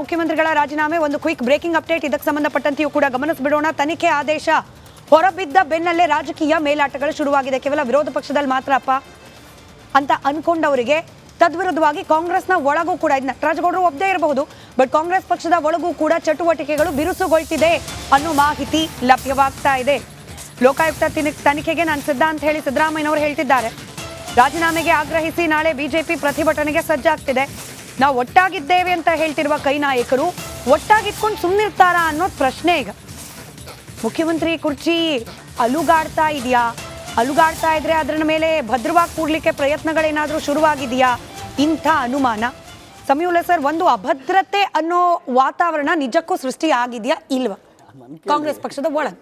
ಮುಖ್ಯಮಂತ್ರಿಗಳ ರಾಜೀನಾಮೆ ಒಂದು ಕ್ವಿಕ್ ಬ್ರೇಕಿಂಗ್ ಅಪ್ಡೇಟ್ ಇದಕ್ಕೆ ಸಂಬಂಧಪಟ್ಟಂತೆಯೂ ಕೂಡ ಗಮನಿಸಬಿಡೋಣ. ತನಿಖೆ ಆದೇಶ ಹೊರಬಿದ್ದ ಬೆನ್ನಲ್ಲೇ ರಾಜಕೀಯ ಮೇಲಾಟಗಳು ಶುರುವಾಗಿದೆ. ಕೇವಲ ವಿರೋಧ ಪಕ್ಷದಲ್ಲಿ ಮಾತ್ರಪ್ಪ ಅಂತ ಅನ್ಕೊಂಡವರಿಗೆ ತದ್ವಿರುದ್ಧವಾಗಿ ಕಾಂಗ್ರೆಸ್ನ ಒಳಗೂ ಕೂಡ ನಟರಾಜಗೌಡರು ಒಬ್ಬದೇ ಇರಬಹುದು, ಬಟ್ ಕಾಂಗ್ರೆಸ್ ಪಕ್ಷದ ಒಳಗೂ ಕೂಡ ಚಟುವಟಿಕೆಗಳು ಬಿರುಸುಗೊಳ್ತಿದೆ ಅನ್ನೋ ಮಾಹಿತಿ ಲಭ್ಯವಾಗ್ತಾ ಇದೆ. ಲೋಕಾಯುಕ್ತ ತನಿಖೆಗೆ ನಾನು ಸಿದ್ಧ ಅಂತ ಹೇಳಿ ಸಿದ್ದರಾಮಯ್ಯನವರು ಹೇಳ್ತಿದ್ದಾರೆ. ರಾಜೀನಾಮೆಗೆ ಆಗ್ರಹಿಸಿ ನಾಳೆ ಬಿಜೆಪಿ ಪ್ರತಿಭಟನೆಗೆ ಸಜ್ಜಾಗ್ತಿದೆ. ನಾವು ಒಟ್ಟಾಗಿದ್ದೇವೆ ಅಂತ ಹೇಳ್ತಿರುವ ಕೈ ನಾಯಕರು ಒಟ್ಟಾಗಿಟ್ಕೊಂಡು ಸುಮ್ಮನಿರ್ತಾರಾ ಅನ್ನೋದು ಪ್ರಶ್ನೆ. ಈಗ ಮುಖ್ಯಮಂತ್ರಿ ಕುರ್ಚಿ ಅಲುಗಾಡ್ತಾ ಇದೆಯಾ? ಅಲುಗಾಡ್ತಾ ಇದ್ರೆ ಅದರ ಮೇಲೆ ಭದ್ರವಾಗಿ ಕೂಡ್ಲಿಕ್ಕೆ ಪ್ರಯತ್ನಗಳೇನಾದ್ರೂ ಶುರುವಾಗಿದೆಯಾ? ಇಂಥ ಅನುಮಾನ. ಸಮಯುಲ್ಲ ಸರ್, ಒಂದು ಅಭದ್ರತೆ ಅನ್ನೋ ವಾತಾವರಣ ನಿಜಕ್ಕೂ ಸೃಷ್ಟಿ ಆಗಿದೆಯಾ ಇಲ್ವಾ ಕಾಂಗ್ರೆಸ್ ಪಕ್ಷದ ಒಳಗೆ?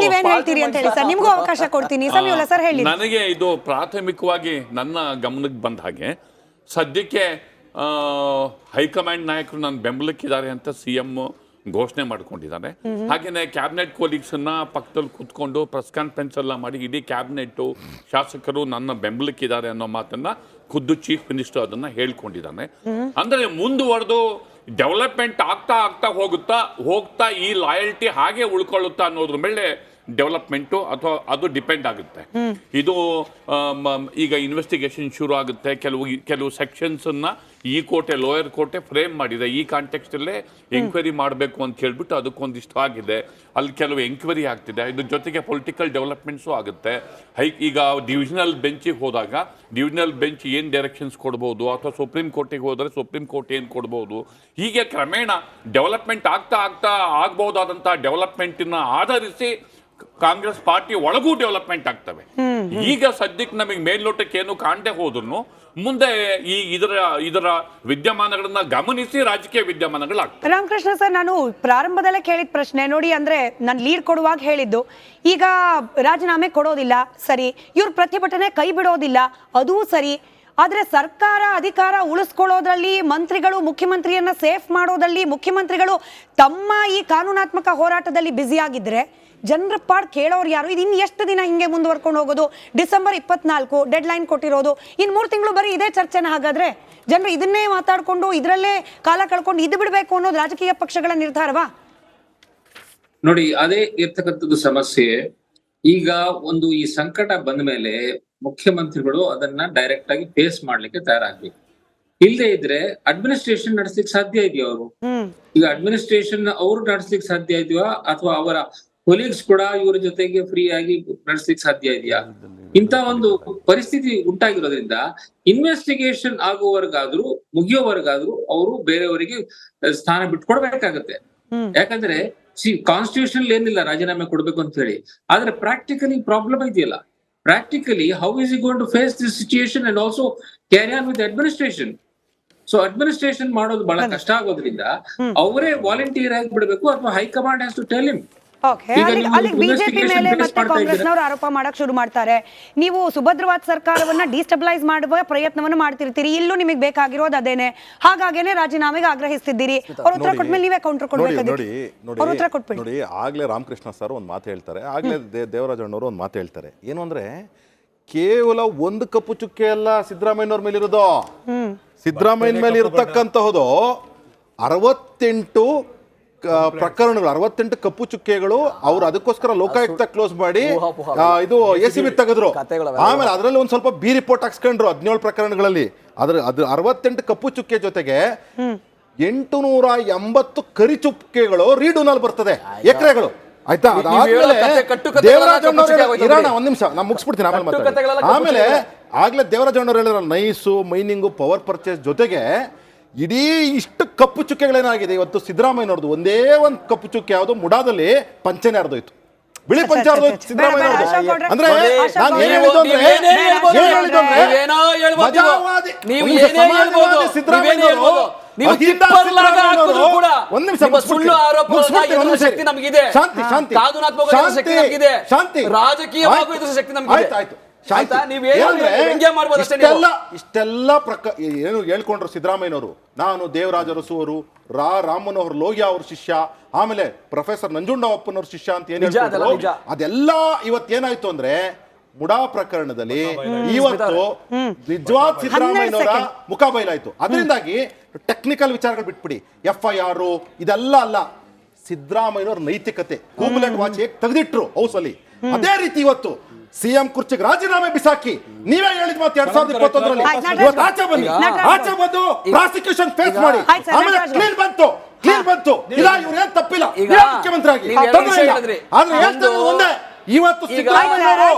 ನೀವೇನ್ ಹೇಳ್ತೀರಿ ಅಂತ ಹೇಳಿ ಸರ್, ನಿಮ್ಗೂ ಅವಕಾಶ ಕೊಡ್ತೀನಿ. ಸಮಯುಲ್ಲ ಸರ್ ಹೇಳಿ. ನನಗೆ ಇದು ಪ್ರಾಥಮಿಕವಾಗಿ ನನ್ನ ಗಮನಕ್ಕೆ ಬಂದ ಹಾಗೆ ಸದ್ಯಕ್ಕೆ ಹೈಕಮಾಂಡ್ ನಾಯಕರು ನನ್ನ ಬೆಂಬಲಕ್ಕಿದ್ದಾರೆ ಅಂತ ಸಿಎಂ ಘೋಷಣೆ ಮಾಡ್ಕೊಂಡಿದ್ದಾರೆ. ಹಾಗೇನೆ ಕ್ಯಾಬಿನೆಟ್ ಕೊಲೀಗ್ಸ್ ಅನ್ನ ಪಕ್ಕದಲ್ಲಿ ಕೂತ್ಕೊಂಡು ಪ್ರೆಸ್ ಕಾನ್ಫರೆನ್ಸ್ ಎಲ್ಲ ಮಾಡಿ ಇಡೀ ಕ್ಯಾಬಿನೆಟ್ ಶಾಸಕರು ನನ್ನ ಬೆಂಬಲಕ್ಕಿದ್ದಾರೆ ಅನ್ನೋ ಮಾತನ್ನ ಖುದ್ದು ಚೀಫ್ ಮಿನಿಸ್ಟರ್ ಅದನ್ನ ಹೇಳ್ಕೊಂಡಿದ್ದಾನೆ. ಅಂದ್ರೆ ಮುಂದುವರೆದು ಡೆವಲಪ್ಮೆಂಟ್ ಆಗ್ತಾ ಹೋಗ್ತಾ ಈ ಲಾಯಲ್ಟಿ ಹಾಗೆ ಉಳ್ಕೊಳ್ಳುತ್ತಾ ಅನ್ನೋದ್ರ ಮೇಲೆ ಡೆವಲಪ್ಮೆಂಟು ಅಥವಾ ಅದು ಡಿಪೆಂಡ್ ಆಗುತ್ತೆ. ಇದು ಈಗ ಇನ್ವೆಸ್ಟಿಗೇಷನ್ ಶುರು ಆಗುತ್ತೆ. ಕೆಲವು ಸೆಕ್ಷನ್ಸ್ ಅನ್ನ ಈ ಕೋರ್ಟೆ ಲೋಯರ್ ಕೋರ್ಟೆ ಫ್ರೇಮ್ ಮಾಡಿದೆ. ಈ ಕಾಂಟೆಕ್ಸ್ಟ್ ಅಲ್ಲೇ ಎಂಕ್ವೈರಿ ಮಾಡಬೇಕು ಅಂತ ಹೇಳ್ಬಿಟ್ಟು ಅದಕ್ಕೊಂದಿಷ್ಟು ಆಗಿದೆ. ಅಲ್ಲಿ ಕೆಲವು ಎಂಕ್ವೈರಿ ಆಗ್ತಿದೆ. ಇದ್ರ ಜೊತೆಗೆ ಪೊಲಿಟಿಕಲ್ ಡೆವಲಪ್ಮೆಂಟ್ಸು ಆಗುತ್ತೆ. ಈಗ ಡಿವಿಷನಲ್ ಬೆಂಚಿಗೆ ಹೋದಾಗ ಡಿವಿಷನಲ್ ಬೆಂಚ್ ಏನು ಡೈರೆಕ್ಷನ್ಸ್ ಕೊಡ್ಬೋದು, ಅಥವಾ ಸುಪ್ರೀಂ ಕೋರ್ಟಿಗೆ ಹೋದರೆ ಸುಪ್ರೀಂ ಕೋರ್ಟ್ ಏನು ಕೊಡ್ಬೋದು, ಹೀಗೆ ಕ್ರಮೇಣ ಡೆವಲಪ್ಮೆಂಟ್ ಆಗ್ತಾ ಆಗ್ಬಹುದಾದಂತಹ ಡೆವಲಪ್ಮೆಂಟನ್ನ ಆಧರಿಸಿ ಕಾಂಗ್ರೆಸ್ ಪಾರ್ಟಿ ಒಳಗೂ ಡೆವಲಪ್ಮೆಂಟ್ ಆಗ್ತವೆ. ಈಗ ಸದ್ಯಕ್ಕೆ ನಮಗೆ ಮೇಲ್ನೋಟಕ್ಕೆ ಏನು ಕಾಣದೆ ಹೋದ್ರು ಮುಂದೆ ಇದರ ವಿದ್ಯಮಾನಗಳನ್ನ ಗಮನಿಸಿ ರಾಜಕೀಯ ವಿದ್ಯಮಾನಗಳಾಗ್ತವೆ. ರಾಮಕೃಷ್ಣ ಸರ್, ನಾನು ಪ್ರಾರಂಭದಲ್ಲೇ ಕೇಳಿದ ಪ್ರಶ್ನೆ ನೋಡಿ, ಅಂದ್ರೆ ನಾನು ಲೀಡ್ ಕೊಡುವಾಗ ಹೇಳಿದ್ದು, ಈಗ ರಾಜೀನಾಮೆ ಕೊಡೋದಿಲ್ಲ ಸರಿ, ಇವ್ರ ಪ್ರತಿಭಟನೆ ಕೈ ಬಿಡೋದಿಲ್ಲ ಅದೂ ಸರಿ, ಆದ್ರೆ ಸರ್ಕಾರ ಅಧಿಕಾರ ಉಳಿಸ್ಕೊಳ್ಳೋದ್ರಲ್ಲಿ ಮಂತ್ರಿಗಳು ಮುಖ್ಯಮಂತ್ರಿಯನ್ನ ಸೇಫ್ ಮಾಡೋದ್ರಲ್ಲಿ ಮುಖ್ಯಮಂತ್ರಿಗಳು ತಮ್ಮ ಈ ಕಾನೂನಾತ್ಮಕ ಹೋರಾಟದಲ್ಲಿ ಬ್ಯುಸಿ ಆಗಿದ್ರೆ ಜನರ ಪಾಡ್ ಕೇಳೋರು ಯಾರು? ಇದು ಇನ್ನು ಎಷ್ಟು ದಿನ ಹಿಂಗೆ ಮುಂದುವರ್ಕೊಂಡು ಹೋಗೋದು? ಡಿಸೆಂಬರ್ 24 ಡೆಡ್ ಲೈನ್ ಕೊಟ್ಟಿರೋದು, ಇನ್ನು 3 ತಿಂಗಳು ಬರೀ ಇದೇ ಚರ್ಚೆನ? ಹಾಗಾದ್ರೆ ಜನರು ಇದನ್ನೇ ಮಾತಾಡ್ಕೊಂಡು ಇದರಲ್ಲೇ ಕಾಲ ಕಳ್ಕೊಂಡು ಇದು ಬಿಡಬೇಕು ಅನ್ನೋದು ರಾಜಕೀಯ ಪಕ್ಷಗಳ ನಿರ್ಧಾರವಾ? ನೋಡಿ, ಅದೇ ಇರ್ತಕ್ಕಂಥದ್ದು ಸಮಸ್ಯೆ. ಈಗ ಒಂದು ಈ ಸಂಕಟ ಬಂದ ಮೇಲೆ ಮುಖ್ಯಮಂತ್ರಿಗಳು ಅದನ್ನ ಡೈರೆಕ್ಟ್ ಆಗಿ ಫೇಸ್ ಮಾಡ್ಲಿಕ್ಕೆ ತಯಾರಾಗ್ಬೇಕು. ಇಲ್ಲದೆ ಇದ್ರೆ ಅಡ್ಮಿನಿಸ್ಟ್ರೇಷನ್ ನಡೆಸ್ಲಿಕ್ಕೆ ಸಾಧ್ಯ ಇದೆಯಾ? ಅವರು ಈಗ ಅಡ್ಮಿನಿಸ್ಟ್ರೇಷನ್ ಅವರು ನಡೆಸ್ಲಿಕ್ಕೆ ಸಾಧ್ಯ ಇದೆಯಾ, ಅಥವಾ ಅವರ ಕೊಲೀಗ್ಸ್ ಕೂಡ ಇವರ ಜೊತೆಗೆ ಫ್ರೀ ಆಗಿ ನಡೆಸ್ಲಿಕ್ಕೆ ಸಾಧ್ಯ ಇದೆಯಾ? ಇಂತ ಒಂದು ಪರಿಸ್ಥಿತಿ ಉಂಟಾಗಿರೋದ್ರಿಂದ ಇನ್ವೆಸ್ಟಿಗೇಷನ್ ಆಗುವವರೆಗಾದ್ರೂ ಮುಗಿಯೋವರೆಗಾದ್ರೂ ಅವರು ಬೇರೆಯವರಿಗೆ ಸ್ಥಾನ ಬಿಟ್ಕೊಡ್ಬೇಕಾಗತ್ತೆ. ಯಾಕಂದ್ರೆ ಕಾನ್ಸ್ಟಿಟ್ಯೂಷನ್ ಏನಿಲ್ಲ ರಾಜೀನಾಮೆ ಕೊಡ್ಬೇಕು ಅಂತ ಹೇಳಿ, ಆದ್ರೆ ಪ್ರಾಕ್ಟಿಕಲಿ ಪ್ರಾಬ್ಲಮ್ ಇದೆಯಲ್ಲ. Practically how is he going to face this situation and also carry on with administration? So administration ಮಾಡೋದು ಬಹಳ ಕಷ್ಟ ಆಗೋದ್ರಿಂದ ಅವರೇ ವಾಲಂಟಿಯರ್ ಆಗಿ ಬಿಡಬೇಕು, ಅಥವಾ high command has to tell him. BJP ಮೇಲೆ ಮತ್ತೆ ಕಾಂಗ್ರೆಸ್ನವರು ಆರೋಪ ಮಾಡಕ್ ಶುರು ಮಾಡ್ತಾರೆ, ನೀವು ಸುಭದ್ರವಾದ ಸರ್ಕಾರವನ್ನ ಡಿಸ್ಟೆಬಿಲೈಸ್ ಮಾಡುವ ಪ್ರಯತ್ನವನ್ನು ಮಾಡ್ತಿರ್ತೀರಿ, ಇಲ್ಲೂ ನಿಮಗೆ ಬೇಕಾಗಿರೋದು ಅದೇನೆ, ಹಾಗಾಗೇನೆ ರಾಜೀನಾಮೆಗೆ ಆಗ್ರಹಿಸ್ತಿದ್ದೀರಿ. ಅವ್ರ ಉತ್ತರ ಕೊಟ್ಮೇಲೆ ನೀವೇ ಕೌಂಟರ್ ಕೊಡ್ಬೇಕು. ನೋಡಿ, ಆಗ್ಲೇ ರಾಮಕೃಷ್ಣ ಸರ್ ಒಂದ್ ಮಾತು ಹೇಳ್ತಾರೆ, ಆಗ್ಲೇ ದೇವರಾಜಣ್ಣವರು ಒಂದ್ ಮಾತು ಹೇಳ್ತಾರೆ. ಏನು ಅಂದ್ರೆ ಕೇವಲ ಒಂದು ಕಪ್ಪು ಚುಕ್ಕೆ ಅಲ್ಲ ಸಿದ್ದರಾಮಯ್ಯನವ್ರ ಮೇಲೆ ಇರೋದು. ಸಿದ್ದರಾಮಯ್ಯನ ಮೇಲೆ ಇರತಕ್ಕಂತಹದು 68 ಪ್ರಕರಣಗಳು, 68 ಕಪ್ಪು ಚುಕ್ಕೆಗಳು. ಅವ್ರು ಅದಕ್ಕೋಸ್ಕರ ಲೋಕಾಯುಕ್ತ ಕ್ಲೋಸ್ ಮಾಡಿ ಇದು ACB ತೆಗೆದ್ರು. ಆಮೇಲೆ ಅದರಲ್ಲಿ ಒಂದ್ ಸ್ವಲ್ಪ ಬಿ ರಿಪೋರ್ಟ್ ಹಾಕ್ಸ್ಕೊಂಡ್ರು 17 ಪ್ರಕರಣಗಳಲ್ಲಿ. ಅದ್ರ 68 ಕಪ್ಪು ಚುಕ್ಕೆ ಜೊತೆಗೆ 880 ಕರಿ ಚುಕ್ಕೆಗಳು ರೀಡೂನಲ್ಲಿ ಬರ್ತದೆ, ಎಕರೆಗಳು. ಆಯ್ತಾ? ದೇವರಾಜಣ್ಣವ್ರು ಒಂದ್ ನಿಮಿಷ ನಾನು ಮುಗಿಸ್ಬಿಡ್ತೀನಿ, ಆಮೇಲೆ ಆಗ್ಲೇ ದೇವರಾಜಣ್ಣವ್ರು ಹೇಳಿದ್ರು ನೈಸು, ಮೈನಿಂಗು, ಪವರ್ ಪರ್ಚೇಸ್ ಜೊತೆಗೆ ಇಡೀ ಇಷ್ಟು ಕಪ್ಪು ಚುಕ್ಕೆಗಳೇನಾಗಿದೆ ಇವತ್ತು ಸಿದ್ದರಾಮಯ್ಯನವ್ರದ್ದು. ಒಂದೇ ಒಂದು ಕಪ್ಪು ಚುಕ್ಕೆ ಯಾವುದು, ಮುಡಾದಲ್ಲಿ ಪಂಚನೆ ಹರಿದೋಯ್ತು, ಬಿಳಿ ಪಂಚೆ ಹರಿದೋಯ್ತು ಸಿದ್ದರಾಮಯ್ಯನವ್ರದ್ದು. ಅಂದ್ರೆ ನಾನು ಏನ್ ಹೇಳಿದ್ದು ಅಂದ್ರೆ ಸಿದ್ದರಾಮಯ್ಯನವರು ಒಂದ್ ನಿಮಿಷ ಇಷ್ಟೆಲ್ಲ ಏನು ಹೇಳ್ಕೊಂಡ್ರು ಸಿದ್ದರಾಮಯ್ಯನವರು. ನಾನು ದೇವರಾಜ ಅರಸು ರಾಮನ್ ಅವರು ಲೋಹಿಯಾ ಅವ್ರ ಶಿಷ್ಯ, ಆಮೇಲೆ ಪ್ರೊಫೆಸರ್ ನಂಜುಂಡಪ್ಪನವ್ರ ಶಿಷ್ಯ ಅಂತ ಏನ್ ಹೇಳ್ಕೊಂಡ್ರು, ಅದೆಲ್ಲ ಇವತ್ತೇನಾಯ್ತು ಅಂದ್ರೆ ಮುಡಾ ಪ್ರಕರಣದಲ್ಲಿ ಇವತ್ತು ನಿಜವಾದ ಸಿದ್ದರಾಮಯ್ಯನವರ ಮುಖ ಬಯಲಾಯ್ತು. ಅದರಿಂದಾಗಿ ಟೆಕ್ನಿಕಲ್ ವಿಚಾರಗಳು ಬಿಟ್ಬಿಡಿ, FIR ಇದೆಲ್ಲ ಅಲ್ಲ, ಸಿದ್ದರಾಮಯ್ಯನವರ ನೈತಿಕತೆ ಕೂಬುಲೆಟ್ ವಾಚ್ ತೆಗೆದಿಟ್ರು ಹೌಸ್ ಅಲ್ಲಿ. ಅದೇ ರೀತಿ ಇವತ್ತು ಸಿಎಂ ಕುರ್ಚಿಗೆ ರಾಜೀನಾಮೆ ಬಿಸಾಕಿ ನೀವೇ ಹೇಳಿದ ಮಾತು 2021ರಲ್ಲಿ ಆಚೆ ಬಂದು ಪ್ರಾಸಿಕ್ಯೂಷನ್ ಫೇಸ್ ಮಾಡಿ ಆಮೇಲೆ ಕ್ಲೀನ್ ಬಂತು ಇಲ್ಲ ಇವ್ರೇನ್ ತಪ್ಪಿಲ್ಲ ಮುಖ್ಯಮಂತ್ರಿ ಆಗಿ. ಆದ್ರೆ ಹೇಳ್ತಾರೆ ಒಂದೇ, ಇವತ್ತು ಸಿದ್ದರಾಮಯ್ಯನವರು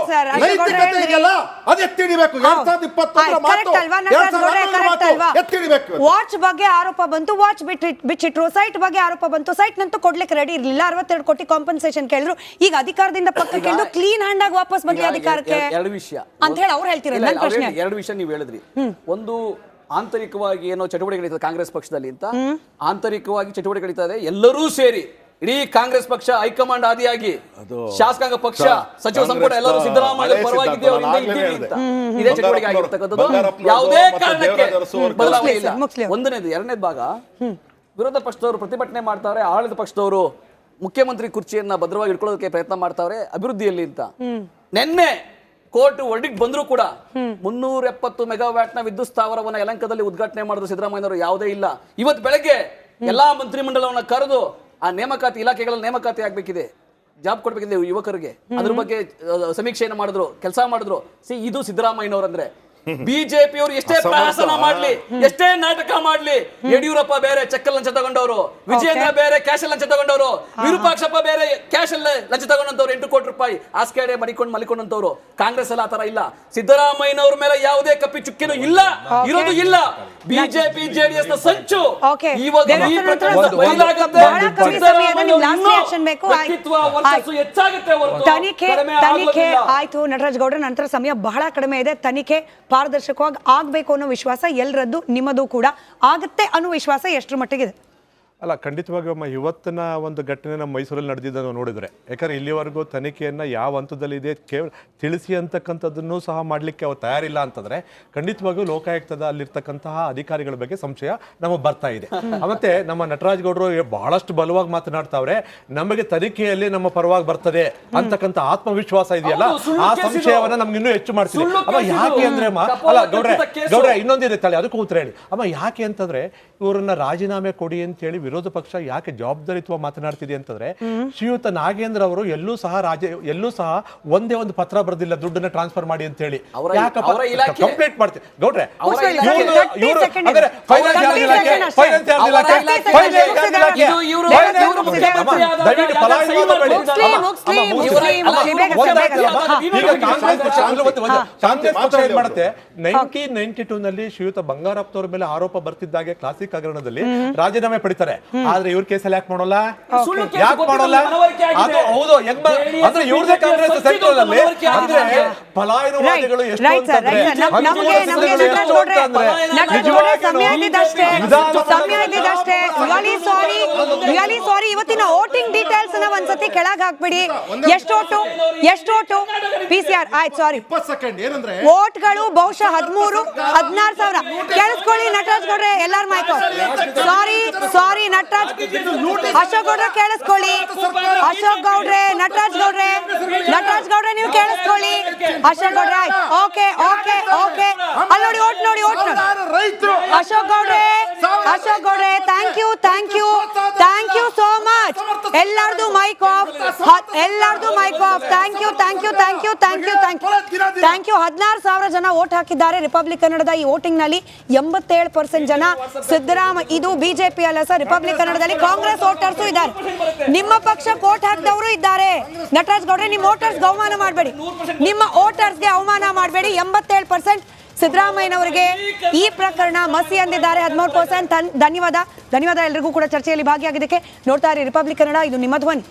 ನೈತಿಕತೆ ಇದೆಯಲ್ಲ ಅದು ಎತ್ತಿಡಿಬೇಕು. 2021 ಎತ್ತಿಡಿಬೇಕು. ವಾಚ್ ಬಗ್ಗೆ ಆರೋಪ ಬಂತು, ವಾಚ್ ಬಿಚ್ಚಿಟ್ರು. ಸೈಟ್ ಬಗ್ಗೆ ಆರೋಪ ಬಂತು, ಸೈಟ್ ನಂತೂ ಕೊಡ್ಲಿಕ್ಕೆ ರೆಡಿ ಇರ್ಲಿಲ್ಲ. 62 ಕೋಟಿ ಕಾಂಪನ್ಸೇಷನ್ ಕೇಳಿದ್ರು. ಈಗ ಅಧಿಕಾರದಿಂದ ಪಕ್ಕಕ್ಕೆ ಇಳಿದು ಕ್ಲೀನ್ ಹ್ಯಾಂಡ್ ಆಗಿ ವಾಪಸ್ ಬಂದಿ ಅಧಿಕಾರಕ್ಕೆ ಎರಡು ವಿಷಯ ಅಂತ ಹೇಳಿ ಅವ್ರು ಹೇಳ್ತಿರೋದು. ನನ್ನ ಪ್ರಶ್ನೆ ಎರಡು ವಿಷಯ ನೀವು ಹೇಳಿದ್ರಿ. ಒಂದು ಆಂತರಿಕವಾಗಿ ಏನೋ ಚಟುವಟಿಕೆ ನಡೀತದೆ ಕಾಂಗ್ರೆಸ್ ಪಕ್ಷದಲ್ಲಿ ಅಂತ, ಆಂತರಿಕವಾಗಿ ಚಟುವಟಿಕೆ ನಡೀತಾ ಇದೆ. ಎಲ್ಲರೂ ಸೇರಿ ಇಡೀ ಕಾಂಗ್ರೆಸ್ ಪಕ್ಷ ಹೈಕಮಾಂಡ್ ಆದಿಯಾಗಿ ಶಾಸಕಾಂಗ ಪಕ್ಷ ಸಚಿವ ಸಂಪುಟ ಎಲ್ಲರೂ ಸಿದ್ದರಾಮಯ್ಯ ಪರವಾಗಿದ್ದೀವಿ ಇದೇ ಚಟುವಟಿಕೆ ಆಗಿರ್ತಕ್ಕಂಥದ್ದು. ಯಾವುದೇ ಕಾರಣಕ್ಕೆ ಬದಲಾವಣೆ ಇಲ್ಲ. ಒಂದನೇದು. ಎರಡನೇದು ಭಾಗ, ವಿರೋಧ ಪಕ್ಷದವರು ಪ್ರತಿಭಟನೆ ಮಾಡ್ತಾರೆ, ಆಡಳಿತ ಪಕ್ಷದವರು ಮುಖ್ಯಮಂತ್ರಿ ಕುರ್ಚಿಯನ್ನ ಭದ್ರವಾಗಿ ಇಟ್ಕೊಳ್ಳೋದಕ್ಕೆ ಪ್ರಯತ್ನ ಮಾಡ್ತಾವ್ರೆ ಅಭಿವೃದ್ಧಿಯಲ್ಲಿ ಅಂತ. ನಿನ್ನೆ ಕೋರ್ಟ್ ವರ್ಡಿಕ್ಟ್ ಬಂದ್ರು ಕೂಡ 370 ಮೆಗಾವ್ಯಾಟ್ ನ ವಿದ್ಯುತ್ ಸ್ಥಾವರವನ್ನ ಯಲಹಂಕದಲ್ಲಿ ಉದ್ಘಾಟನೆ ಮಾಡಿದ್ರು ಸಿದ್ದರಾಮಯ್ಯನವರು. ಯಾವುದೇ ಇಲ್ಲ. ಇವತ್ತು ಬೆಳಗ್ಗೆ ಎಲ್ಲಾ ಮಂತ್ರಿಮಂಡಲವನ್ನ ಕರೆದು ಆ ನೇಮಕಾತಿ ಇಲಾಖೆಗಳಲ್ಲಿ ನೇಮಕಾತಿ ಆಗ್ಬೇಕಿದೆ, ಜಾಬ್ ಕೊಡ್ಬೇಕಿದೆ ಯುವಕರಿಗೆ, ಅದ್ರ ಬಗ್ಗೆ ಸಮೀಕ್ಷೆಯನ್ನು ಮಾಡಿದ್ರು, ಕೆಲಸ ಮಾಡಿದ್ರು. ಇದು ಸಿದ್ದರಾಮಯ್ಯನವರಂದ್ರೆ. ಬಿಜೆಪಿಯವರು ಎಷ್ಟೇ ಪ್ರಹಸನ ಮಾಡ್ಲಿ, ಎಷ್ಟೇ ನಾಟಕ ಮಾಡ್ಲಿ, ಯಡಿಯೂರಪ್ಪ ಬೇರೆ ಚೆಕ್ ಲಂಚ ತಗೊಂಡವರು, ವಿಜಯೇಂದ್ರ ಬೇರೆ ಕ್ಯಾಶ್ ಲಂಚ ತಗೊಂಡವರು, ವಿರೂಪಾಕ್ಷಪ್ಪ ಬೇರೆ ಕ್ಯಾಶ್ ಲಂಚ ತಗೊಂಡಂತವ್ರು, 8 ಕೋಟಿ ರೂಪಾಯಿ ಆಸ್ಕೇಡೆ ಮಲಿಕೊಂಡಂತವ್ರು. ಕಾಂಗ್ರೆಸ್ ಎಲ್ಲ ಆತರ ಇಲ್ಲ. ಸಿದ್ದರಾಮಯ್ಯನವ್ರ ಮೇಲೆ ಯಾವುದೇ ಕಪ್ಪಿ ಚುಕ್ಕಿನೂ ಇಲ್ಲ, ಇರೋದು ಇಲ್ಲ. ಬಿಜೆಪಿ ಜೆಡಿಎಸ್ ನ ಸಂಚು ಇವಾಗ ಈ ಪ್ರಕರಣ ಬಯಲಾಗುತ್ತೆ. ತನಿಖೆ ಆಯ್ತು ನಟರಾಜ್ ಗೌಡ್ರ, ನಂತರ ಸಮಯ ಬಹಳ ಕಡಿಮೆ ಇದೆ. ತನಿಖೆ ಪಾರದರ್ಶಕವಾಗಿ ಆಗ್ಬೇಕು ಅನ್ನೋ ವಿಶ್ವಾಸ ಎಲ್ಲರದ್ದು, ನಿಮ್ಮದು ಕೂಡ ಆಗುತ್ತೆ ಅನ್ನೋ ವಿಶ್ವಾಸ ಎಷ್ಟರ ಮಟ್ಟಿಗಿದೆ? ಅಲ್ಲ, ಖಂಡಿತವಾಗಿ ಇವತ್ತಿನ ಒಂದು ಘಟನೆ ನಮ್ಮ ಮೈಸೂರಲ್ಲಿ ನಡೆದಿದ್ದನ್ನು ನೋಡಿದರೆ, ಯಾಕಂದರೆ ಇಲ್ಲಿವರೆಗೂ ತನಿಖೆಯನ್ನು ಯಾವ ಹಂತದಲ್ಲಿದೆ ಕೇವಲ ತಿಳಿಸಿ ಅಂತಕ್ಕಂಥದ್ದನ್ನು ಸಹ ಮಾಡಲಿಕ್ಕೆ ಅವ್ರು ತಯಾರಿಲ್ಲ ಅಂತಂದರೆ ಖಂಡಿತವಾಗಿಯೂ ಲೋಕಾಯುಕ್ತದ ಅಲ್ಲಿರ್ತಕ್ಕಂತಹ ಅಧಿಕಾರಿಗಳ ಬಗ್ಗೆ ಸಂಶಯ ನಮಗೆ ಬರ್ತಾ ಇದೆ. ಮತ್ತೆ ನಮ್ಮ ನಟರಾಜ್ ಗೌಡರು ಬಹಳಷ್ಟು ಬಲವಾಗಿ ಮಾತನಾಡ್ತಾವ್ರೆ, ನಮಗೆ ತನಿಖೆಯಲ್ಲಿ ನಮ್ಮ ಪರವಾಗಿ ಬರ್ತದೆ ಅಂತಕ್ಕಂಥ ಆತ್ಮವಿಶ್ವಾಸ ಇದೆಯಲ್ಲ, ಆ ಸಂಶಯವನ್ನು ನಮ್ಗೆ ಇನ್ನೂ ಹೆಚ್ಚು ಮಾಡ್ತೀವಿ. ಅಮ್ಮ ಯಾಕೆ ಅಂದ್ರೆ ಅಲ್ಲ ಗೌಡ್ರೆ ಇನ್ನೊಂದಿದೆ ತಲೆ, ಅದಕ್ಕೂ ಉತ್ತರ ಹೇಳಿ ಅಮ್ಮ. ಯಾಕೆ ಅಂತಂದ್ರೆ ಇವರನ್ನ ರಾಜೀನಾಮೆ ಕೊಡಿ ಅಂತ ಹೇಳಿ ವಿರೋಧ ಪಕ್ಷ ಯಾಕೆ ಜವಾಬ್ದಾರಿತ್ವ ಮಾತನಾಡ್ತಿದೆ ಅಂತಂದ್ರೆ, ಶ್ರೀಯುತ ನಾಗೇಂದ್ರ ಅವರು ಎಲ್ಲೂ ಸಹ ಒಂದೇ ಒಂದು ಪತ್ರ ಬರೆದಿಲ್ಲ ದುಡ್ಡನ್ನ ಟ್ರಾನ್ಸ್ಫರ್ ಮಾಡಿ ಅಂತ ಹೇಳಿ. ಕಂಪ್ಲೇಂಟ್ ಮಾಡ್ತೀವಿ ಗೌಡ್ರೆ. ಮಾಡುತ್ತೆ 1992 ನಲ್ಲಿ ಶ್ರೀಯುತ ಬಂಗಾರಪ್ಪನವ್ರ ಮೇಲೆ ಆರೋಪ ಬರ್ತಿದ್ದಾಗೆ ಕ್ಲಾಸಿಕ್ ಹಗರಣದಲ್ಲಿ ರಾಜೀನಾಮೆ ಪಡಿತಾರೆ. ಆದ್ರೆ ಇವ್ರ ಕೇಸಲ್ಲಿ ಯಾಕೆ ಮಾಡೋಲ್ಲ? ಯಾಕೆ ಮಾಡೋಲ್ಲ? ಅದು ಹೌದು, ಅಂದ್ರೆ ಇವ್ರದೇ ಕಾಂಗ್ರೆಸ್ ಸೆಂಟ್ರಲ್ ಅಲ್ಲಿ ಅಂದ್ರೆ ಪಲಾಯನವಾದಿಗಳು ಎಷ್ಟು ಅಂತಂದ್ರೆ ಇವತ್ತಿನ ವೋಟಿಂಗ್ ಡೀಟೇಲ್ಸ್ ಒಂದ್ಸತಿ ಕೆಳಗೆ ಹಾಕ್ಬಿಡಿ. ಎಷ್ಟು ಓಟು PCR ಆಯ್ತು, ಸಾರಿ, ವೋಟ್ಗಳು ಬಹುಶಃ 13-16 ಸಾವಿರ. ಕೇಳಿಸ್ಕೊಳ್ಳಿ ನಟರಾಜ್ ಗೌಡ್ರೆ, ಎಲ್ಲಾರ ಮೈಕ್ ಸಾರಿ ನಟರಾಜ್ ಅಶೋಕ್ ಗೌಡ್ರೆ ಕೇಳಿಸ್ಕೊಳ್ಳಿ. ಅಶೋಕ್ ಗೌಡ್ರೆ, ನಟರಾಜ್ ಗೌಡ್ರೆ ನೀವು ಕೇಳಿಸ್ಕೊಳ್ಳಿ. ಅಶೋಕ್ ಗೌಡ್ರೆ ಓಕೆ ಅಲ್ಲಿ ನೋಡಿ ಓಟ್ ನೋಡಿ. ಅಶೋಕ್ ಗೌಡ್ರೆ ಥ್ಯಾಂಕ್ ಯು ಸೋ ಮಚ್. ಎಲ್ಲಾರ್ದು ಮೈಕ್ ಆಫ್. Thank you. 16,000 ಜನ ವೋಟ್ ಹಾಕಿದ್ದಾರೆ ರಿಪಬ್ಲಿಕ್ ಕನ್ನಡದ ಈ ವೋಟಿಂಗ್ ನಲ್ಲಿ. 87% ಜನ ಸಿದ್ದರಾಮಯ್ಯ. ಇದು ಬಿಜೆಪಿ ಅಲ್ಲ ಸರ್, ರಿಪಬ್ಲಿಕ್ ಕನ್ನಡದಲ್ಲಿ ಕಾಂಗ್ರೆಸ್ ವೋಟರ್ಸ್ ಇದ್ದಾರೆ, ನಿಮ್ಮ ಪಕ್ಷಕ್ಕೆ ವೋಟ್ ಹಾಕಿದವರು ಇದ್ದಾರೆ. ನಟರಾಜ್ ಗೌಡ್ರೆ, ನಿಮ್ಮ ವೋಟರ್ಸ್ಗೆ ಅವಮಾನ ಮಾಡಬೇಡಿ, 87% ಸಿದ್ದರಾಮಯ್ಯನವರಿಗೆ ಈ ಪ್ರಕರಣ ಮಸಿ ಅಂದಿದ್ದಾರೆ. 13%. ಧನ್ಯವಾದ ಎಲ್ರಿಗೂ ಕೂಡ ಚರ್ಚೆಯಲ್ಲಿ ಭಾಗಿಯಾಗಿದ್ದಕ್ಕೆ. ನೋಡ್ತಾ ಇರಿ ರಿಪಬ್ಲಿಕ್ ಕನ್ನಡ, ಇದು ನಿಮ್ಮ ಧ್ವನಿ.